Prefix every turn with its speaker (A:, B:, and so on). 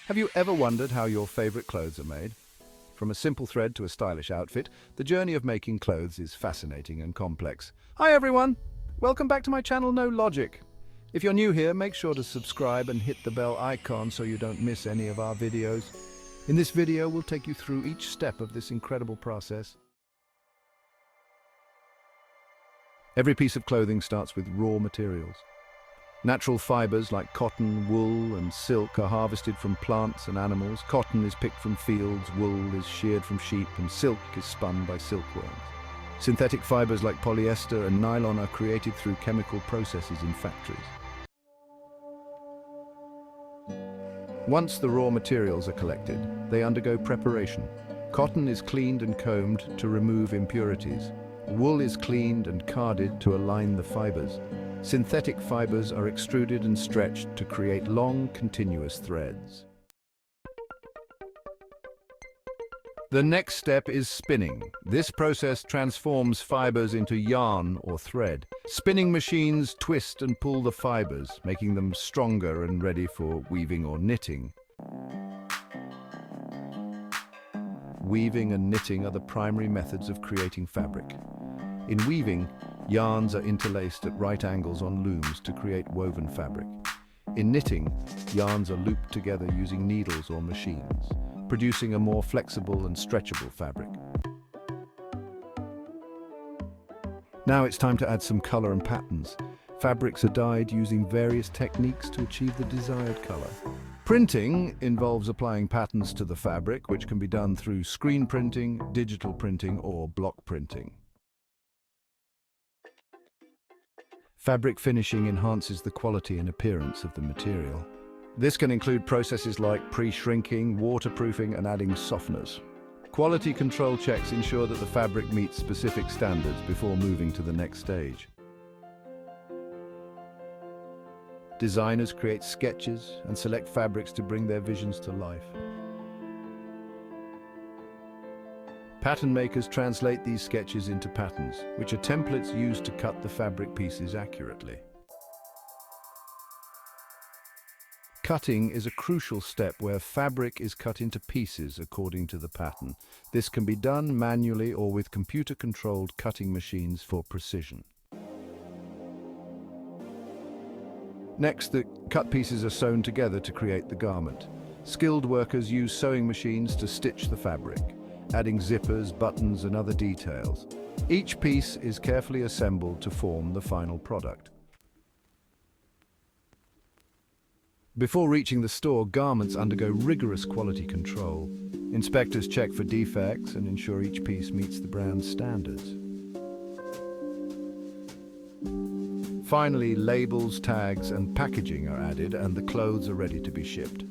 A: Have you ever wondered how your favorite clothes are made? From a simple thread to a stylish outfit, the journey of making clothes is fascinating and complex. Hi everyone! Welcome back to my channel No Logic. If you're new here, make sure to subscribe and hit the bell icon so you don't miss any of our videos. In this video, we'll take you through each step of this incredible process. Every piece of clothing starts with raw materials. Natural fibers like cotton, wool, and silk are harvested from plants and animals. Cotton is picked from fields, wool is sheared from sheep, and silk is spun by silkworms. Synthetic fibers like polyester and nylon are created through chemical processes in factories. Once the raw materials are collected, they undergo preparation. Cotton is cleaned and combed to remove impurities. Wool is cleaned and carded to align the fibers. Synthetic fibers are extruded and stretched to create long, continuous threads. The next step is spinning. This process transforms fibers into yarn or thread. Spinning machines twist and pull the fibers, making them stronger and ready for weaving or knitting. Weaving and knitting are the primary methods of creating fabric. In weaving, yarns are interlaced at right angles on looms to create woven fabric. In knitting, yarns are looped together using needles or machines, producing a more flexible and stretchable fabric. Now it's time to add some color and patterns. Fabrics are dyed using various techniques to achieve the desired color. Printing involves applying patterns to the fabric, which can be done through screen printing, digital printing, or block printing. Fabric finishing enhances the quality and appearance of the material. This can include processes like pre-shrinking, waterproofing, and adding softeners. Quality control checks ensure that the fabric meets specific standards before moving to the next stage. Designers create sketches and select fabrics to bring their visions to life. Pattern makers translate these sketches into patterns, which are templates used to cut the fabric pieces accurately. Cutting is a crucial step where fabric is cut into pieces according to the pattern. This can be done manually or with computer-controlled cutting machines for precision. Next, the cut pieces are sewn together to create the garment. Skilled workers use sewing machines to stitch the fabric, adding zippers, buttons, and other details. Each piece is carefully assembled to form the final product. Before reaching the store, garments undergo rigorous quality control. Inspectors check for defects and ensure each piece meets the brand's standards. Finally, labels, tags, and packaging are added, and the clothes are ready to be shipped.